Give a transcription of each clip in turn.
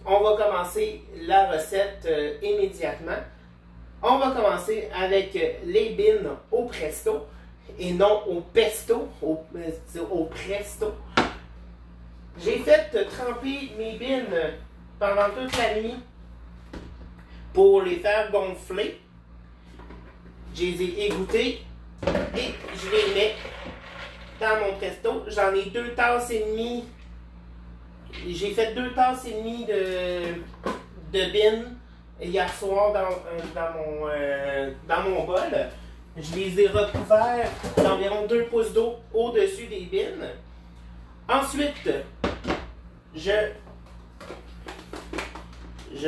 on va commencer la recette immédiatement. On va commencer avec les bines au presto et non au pesto, au presto. J'ai fait tremper mes bines pendant toute la nuit pour les faire gonfler. Je les ai égouttées et je les mets dans mon presto. J'en ai 2 tasses et demie. J'ai fait 2 tasses et demie de bines hier soir dans mon bol. Je les ai recouverts d'environ 2 pouces d'eau au-dessus des bines. Ensuite, je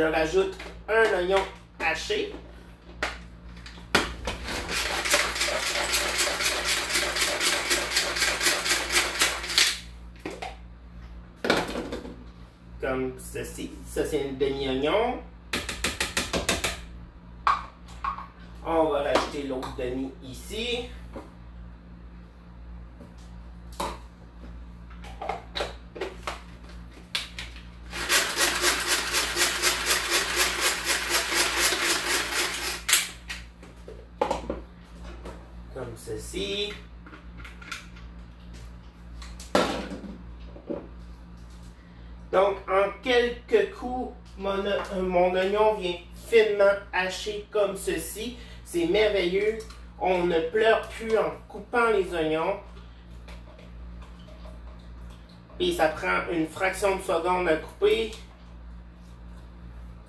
rajoute un oignon haché. Comme ceci. Ça, c'est un demi-oignon. On va rajouter l'autre demi ici. Comme ceci. Donc, en quelques coups, mon oignon vient finement haché comme ceci. C'est merveilleux. On ne pleure plus en coupant les oignons. Et ça prend une fraction de seconde à couper.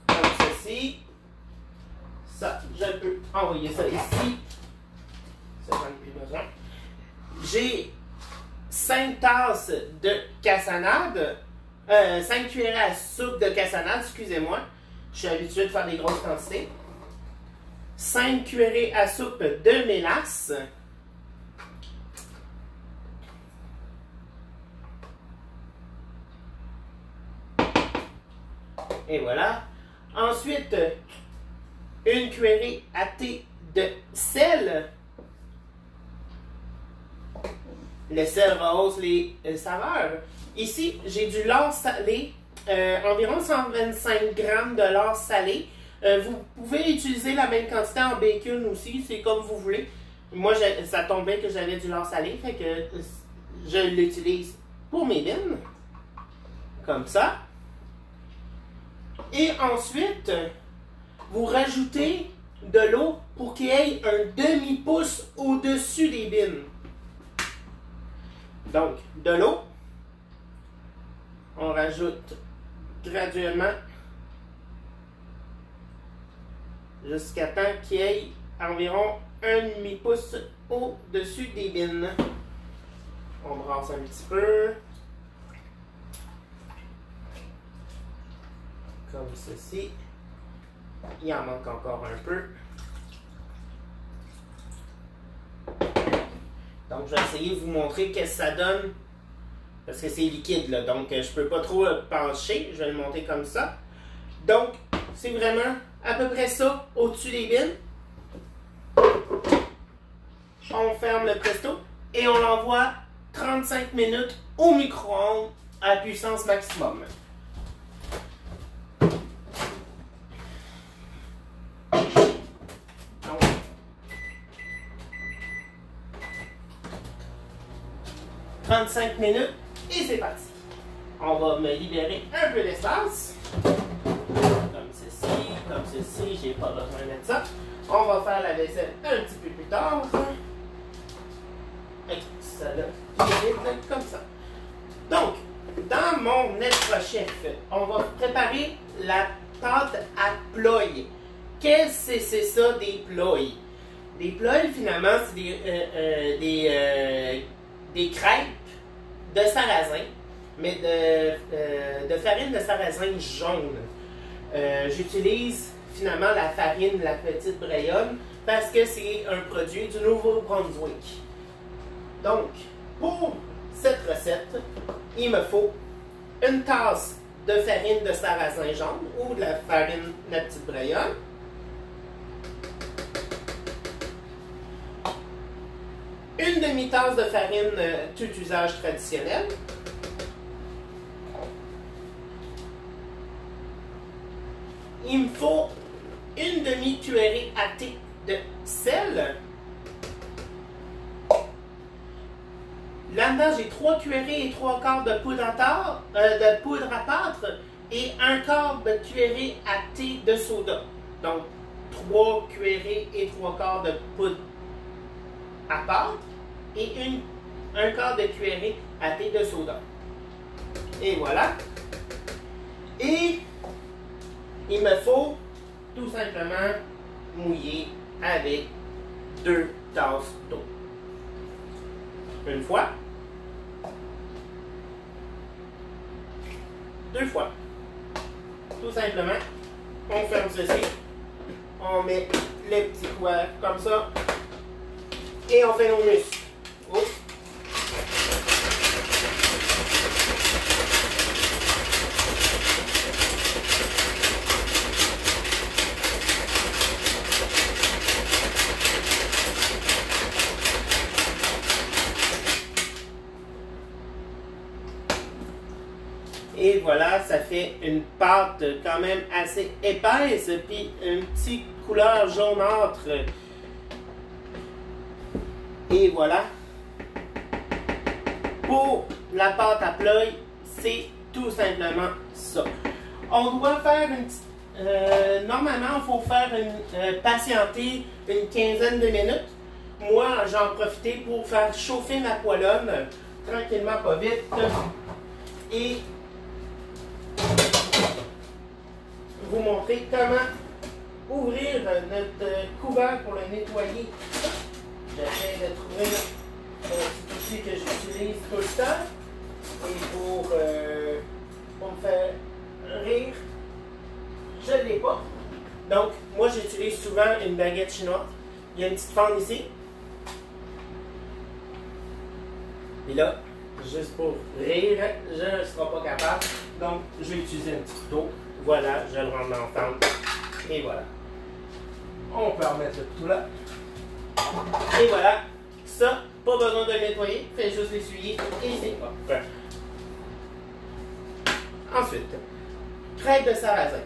Comme ceci. Ça, je peux envoyer ça ici. Ça, j'en ai plus besoin. J'ai 5 tasses de cassonade. 5 cuillerées à soupe de cassonade, excusez-moi. Je suis habitué de faire des grosses quantités. 5 cuillerées à soupe de mélasse. Et voilà. Ensuite, une cuillerée à thé de sel. Le sel rehausse les saveurs. Ici, j'ai du lard salé, environ 125 grammes de lard salé. Vous pouvez utiliser la même quantité en bacon aussi, c'est comme vous voulez. Moi, ça tombait que j'avais du lard salé, fait que je l'utilise pour mes bines. Comme ça. Et ensuite, vous rajoutez de l'eau pour qu'il y ait un demi-pouce au-dessus des bines. Donc, de l'eau. On rajoute graduellement jusqu'à temps qu'il y ait environ un demi-pouce au-dessus des bines. On brasse un petit peu. Comme ceci. Il en manque encore un peu. Donc, je vais essayer de vous montrer qu'est-ce que ça donne. Parce que c'est liquide, là. Donc, je ne peux pas trop pencher. Je vais le monter comme ça. Donc, c'est vraiment à peu près ça au-dessus des bines. On ferme le presto et on l'envoie 35 minutes au micro-ondes à puissance maximum. Donc, 35 minutes. Et c'est parti. On va me libérer un peu d'espace. Comme ceci, j'ai pas besoin de mettre ça. On va faire la vaisselle un petit peu plus tard. Et ça là, comme ça. Donc, dans mon Nespresso, on va préparer la pâte à ploy. Qu'est-ce que c'est ça des ploys? Des ploys, finalement, c'est des crêpes de sarrasin, mais de farine de sarrasin jaune. J'utilise finalement la farine de la Petite Brayonne parce que c'est un produit du Nouveau-Brunswick. Donc, pour cette recette, il me faut une tasse de farine de sarrasin jaune ou de la farine de la Petite Brayonne, une demi-tasse de farine tout usage traditionnel, il me faut une demi-cuillerée à thé de sel. Là-dedans, j'ai 3 cuillerées et 3 quarts de poudre à pâtre et 1 quart de cuillerée à thé de soda. Donc, 3 cuillerées et 3 quarts de poudre à pâtre et 1 quart de cuillerée à thé de soda. Et voilà. Et il me faut tout simplement mouiller avec 2 tasses d'eau. Une fois. 2 fois. Tout simplement, on ferme ceci. On met les petits couverts comme ça. Et on fait nos muscles. Oh. Et voilà, ça fait une pâte quand même assez épaisse, puis une petite couleur jaunâtre. Et voilà. Pour la pâte à ploy, c'est tout simplement ça. On doit faire une petite... normalement, il faut faire patienter une quinzaine de minutes. Moi, j'en profitais pour faire chauffer ma poêlonne, tranquillement, pas vite. Et vous montrer comment ouvrir notre couvert pour le nettoyer. J'essaie de trouver cet outil que j'utilise tout le temps. Et pour me faire rire, je ne l'ai pas. Donc, moi j'utilise souvent une baguette chinoise. Il y a une petite fente ici. Et là, juste pour rire, je ne serai pas capable. Donc, je vais utiliser un petit couteau. Voilà, je le rentre dans la fente. Et voilà. On peut remettre le couteau là. Et voilà. Ça, pas besoin de le nettoyer. Fait juste l'essuyer et c'est propre. Ensuite, crêpe de sarrasin.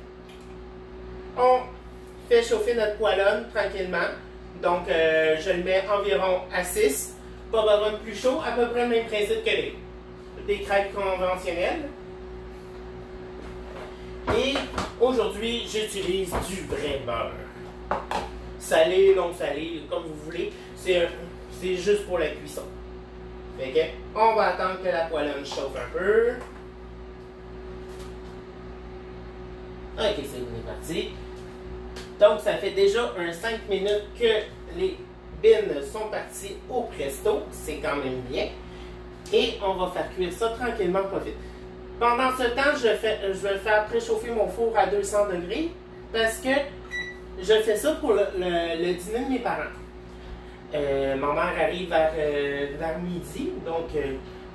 On fait chauffer notre poêlonne tranquillement. Donc, je le mets environ à 6. Pas besoin de plus chaud. À peu près le même principe que des crêpes conventionnelles. Et aujourd'hui, j'utilise du vrai beurre. Salé, non salé, comme vous voulez. C'est juste pour la cuisson. Fait que, on va attendre que la poêlonne chauffe un peu. Ok, c'est parti. Donc, ça fait déjà 5 minutes que les bines sont parties au presto. C'est quand même bien. Et on va faire cuire ça tranquillement, pas vite. Pendant ce temps, je vais faire préchauffer mon four à 200 degrés parce que je fais ça pour le dîner de mes parents. Ma mère arrive vers midi, donc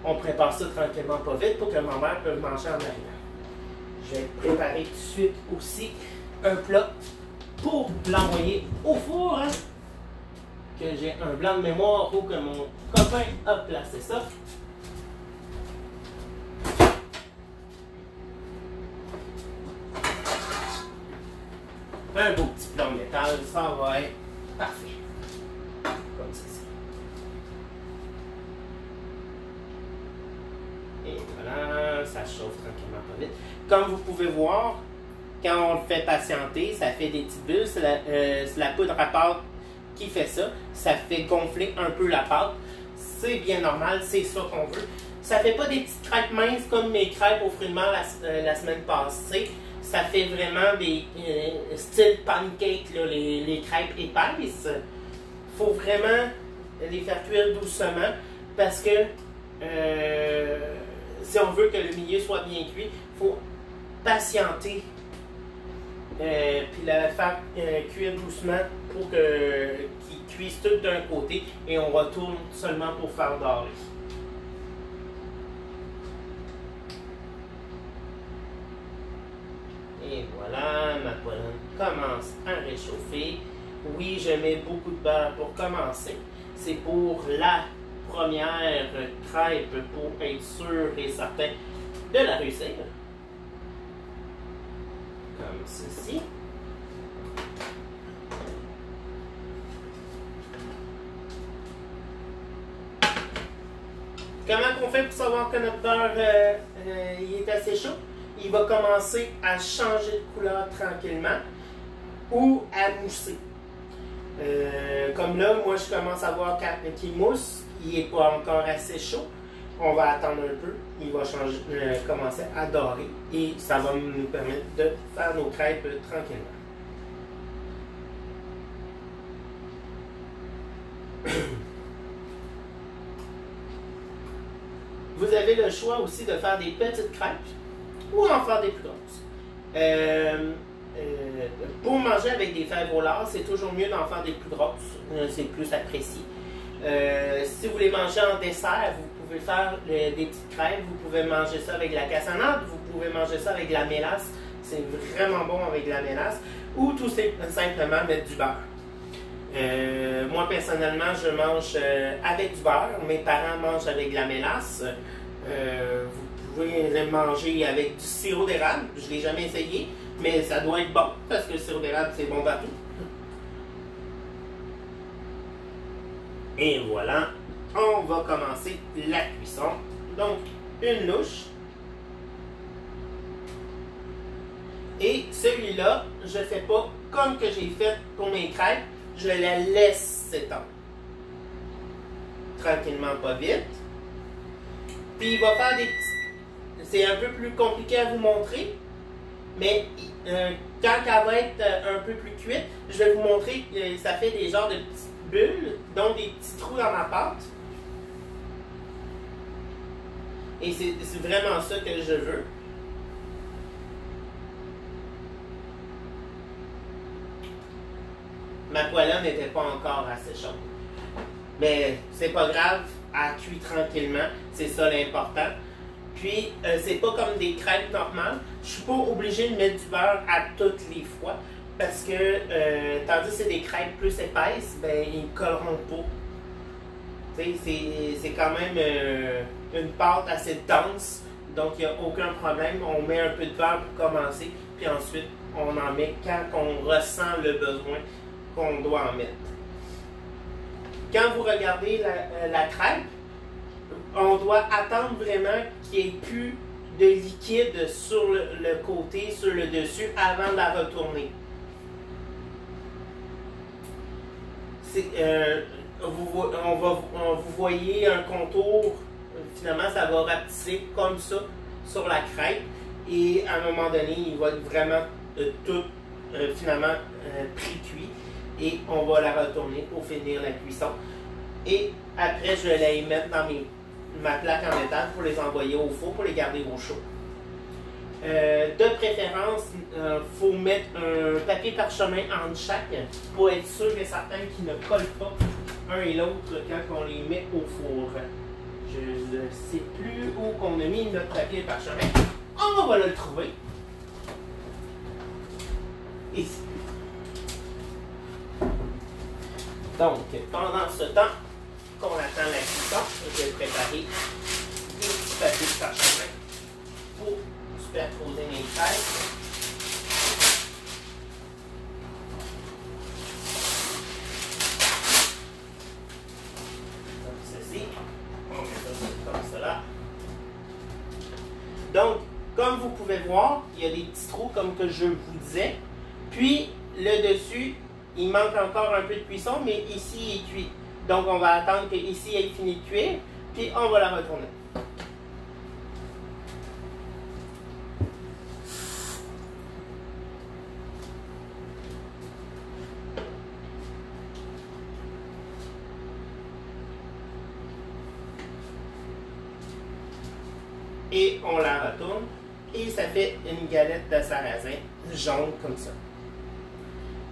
on prépare ça tranquillement pas vite pour que ma mère puisse manger en arrivant. Je vais préparer tout de suite aussi un plat pour l'envoyer au four. Hein, que j'ai un blanc de mémoire où que mon copain a placé ça. Un beau petit plat de métal, ça va être parfait. Comme ceci. Et voilà, ça chauffe tranquillement pas vite. Comme vous pouvez voir, quand on le fait patienter, ça fait des petites bulles. C'est la poudre à pâte qui fait ça. Ça fait gonfler un peu la pâte. C'est bien normal, c'est ça qu'on veut. Ça fait pas des petites crêpes minces comme mes crêpes aux fruits de mer la semaine passée. Ça fait vraiment des style pancake, là, les crêpes épaisses. Il faut vraiment les faire cuire doucement parce que si on veut que le milieu soit bien cuit, il faut patienter puis la faire cuire doucement pour qu'il cuise tout d'un côté et on retourne seulement pour faire dorer. Et voilà, ma poêlonne commence à réchauffer. Oui, je mets beaucoup de beurre pour commencer. C'est pour la première crêpe pour être sûr et certain de la réussir. comme ceci. Comment on fait pour savoir que notre beurre il est assez chaud? Il va commencer à changer de couleur tranquillement ou à mousser. Comme là, moi je commence à voir qu'il mousse, il n'est pas encore assez chaud. On va attendre un peu, il va changer, commencer à dorer et ça va nous permettre de faire nos crêpes tranquillement. Vous avez le choix aussi de faire des petites crêpes ou en faire des plus grosses. Pour manger avec des fèves au lard, c'est toujours mieux d'en faire des plus grosses. C'est plus apprécié. Si vous voulez manger en dessert, vous pouvez faire des petites crêpes. Vous pouvez manger ça avec de la cassonade. Vous pouvez manger ça avec de la mélasse. C'est vraiment bon avec de la mélasse. Ou tout simplement mettre du beurre. Moi, personnellement, je mange avec du beurre. Mes parents mangent avec de la mélasse. Vous pouvez le manger avec du sirop d'érable. Je ne l'ai jamais essayé, mais ça doit être bon parce que le sirop d'érable, c'est bon partout. Et voilà, on va commencer la cuisson. Donc, une louche. Et celui-là, je ne fais pas comme que j'ai fait pour mes crêpes. Je la laisse s'étendre. Tranquillement, pas vite. Puis il va faire des petits... C'est un peu plus compliqué à vous montrer. Mais quand elle va être un peu plus cuite, je vais vous montrer que ça fait des genres de petites bulles, donc des petits trous dans ma pâte. Et c'est vraiment ça que je veux. Ma poêle n'était pas encore assez chaude. Mais c'est pas grave, elle cuit tranquillement, c'est ça l'important. Puis, c'est pas comme des crêpes normales. Je suis pas obligé de mettre du beurre à toutes les fois. Parce que, tandis que c'est des crêpes plus épaisses, ben, ils ne colleront pas. C'est quand même une pâte assez dense. Donc, il n'y a aucun problème. On met un peu de beurre pour commencer. Puis ensuite, on en met quand on ressent le besoin qu'on doit en mettre. Quand vous regardez la crêpe, on doit attendre vraiment qu'il n'y ait plus de liquide sur le côté, sur le dessus, avant de la retourner. Vous voyez un contour, finalement ça va rapetisser comme ça sur la crêpe et à un moment donné il va être vraiment tout finalement pré-cuit et on va la retourner pour finir la cuisson et après je vais la mettre dans ma plaque en métal pour les envoyer au four pour les garder au chaud. De préférence, il faut mettre un papier parchemin entre chaque pour être sûr et certain qu'ils ne collent pas un et l'autre quand on les met au four. Je ne sais plus où qu'on a mis notre papier parchemin. On va le trouver. Ici. Donc, pendant ce temps qu'on attend la cuisson, je vais préparer des petits papiers parchemin pour superposer mes crêpes. Comme ceci. On met ça comme cela. Donc, comme vous pouvez voir, il y a des petits trous comme que je vous disais. Puis, le dessus, il manque encore un peu de cuisson, mais ici, il est cuit. Donc, on va attendre qu'ici, il ait fini de cuire, puis on va la retourner. Et on la retourne, et ça fait une galette de sarrasin jaune comme ça.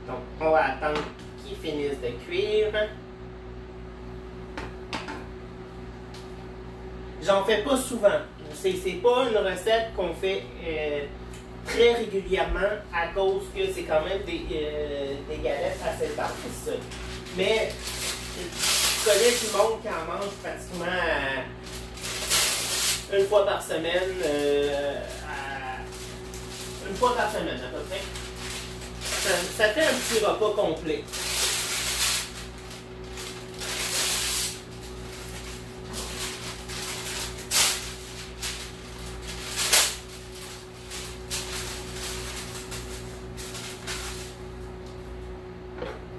Donc, on va attendre qu'ils finissent de cuire. J'en fais pas souvent. C'est pas une recette qu'on fait très régulièrement à cause que c'est quand même des galettes assez denses. Mais je connais du monde qui en mange pratiquement une fois par semaine, une fois par semaine à peu près. Ça fait un petit repas complet.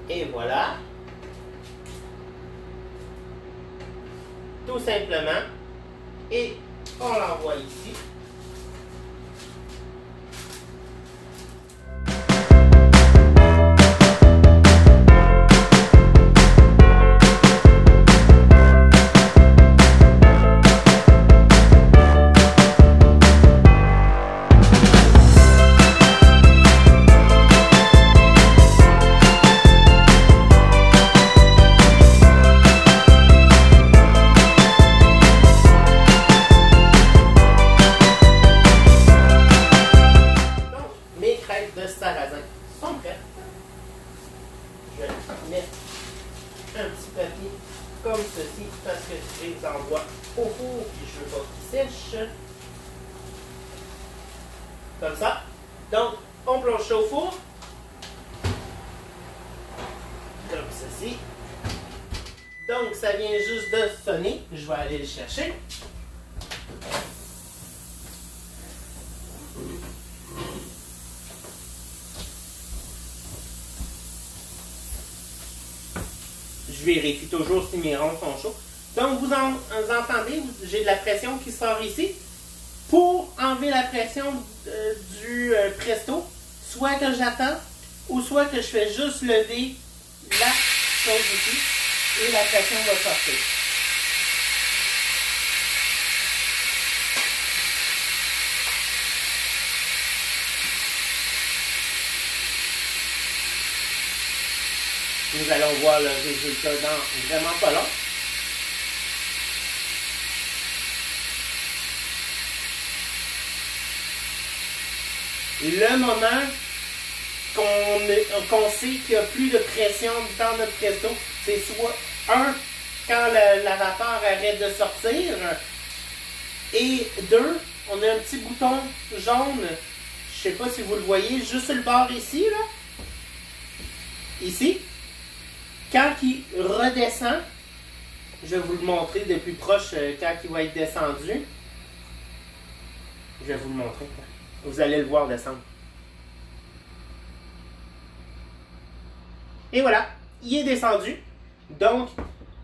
Et voilà. Tout simplement. Et on l'envoie ici. De sarrasin sont prêtes. Je vais mettre un petit papier comme ceci parce que je les envoie au four et je veux pas qu'ils sèchent. Comme ça. Donc, on plonge ça au four. Comme ceci. Donc, ça vient juste de sonner. Je vais aller le chercher. Je vérifie toujours si mes ronds sont chauds. Donc, vous entendez, j'ai de la pression qui sort ici. Pour enlever la pression du presto, soit que j'attends, ou soit que je fais juste lever la chose ici, et la pression va sortir. Nous allons voir le résultat dans vraiment pas long. Le moment qu'on sait qu'il n'y a plus de pression dans notre presto, c'est soit quand la vapeur arrête de sortir, et 2, on a un petit bouton jaune, je ne sais pas si vous le voyez, juste sur le bord ici, là. Ici. Quand il redescend, je vais vous le montrer de plus proche quand il va être descendu. Je vais vous le montrer. Vous allez le voir descendre. Et voilà, il est descendu. Donc,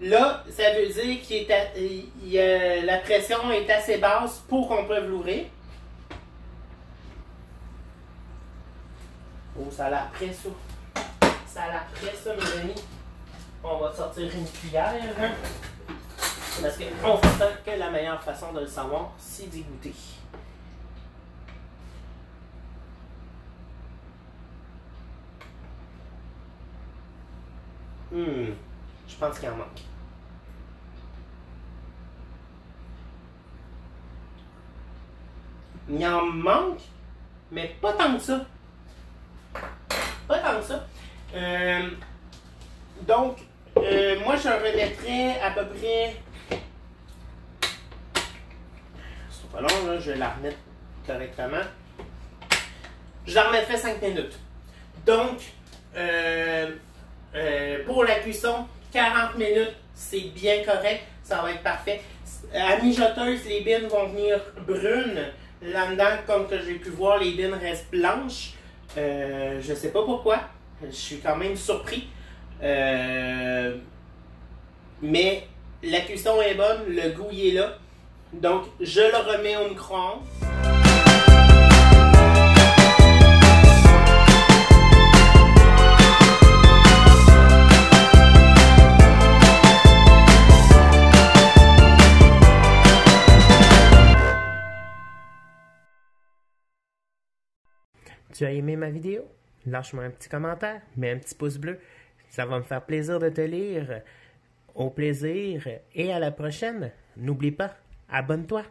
là, ça veut dire que la pression est assez basse pour qu'on puisse l'ouvrir. Oh, ça a l'air prêt, ça. Ça a l'air prêt, ça, mes amis. On va sortir une cuillère, hein? Parce qu'on s'entend que la meilleure façon de le savoir, c'est d'y goûter. Je pense qu'il en manque. Il en manque, mais pas tant que ça. Pas tant que ça. Donc, moi, je remettrais à peu près... C'est pas long, là, je vais la remettre correctement. Je la remettrai 5 minutes. Donc, pour la cuisson, 40 minutes, c'est bien correct. Ça va être parfait. À mijoteuse, les bines vont venir brunes. Là-dedans, comme que j'ai pu voir, les bines restent blanches. Je sais pas pourquoi. Je suis quand même surpris. Mais la cuisson est bonne, le goût il est là. Donc, je le remets au micro-ondes. Tu as aimé ma vidéo? Lâche-moi un petit commentaire, mets un petit pouce bleu. Ça va me faire plaisir de te lire. Au plaisir et à la prochaine. N'oublie pas, abonne-toi.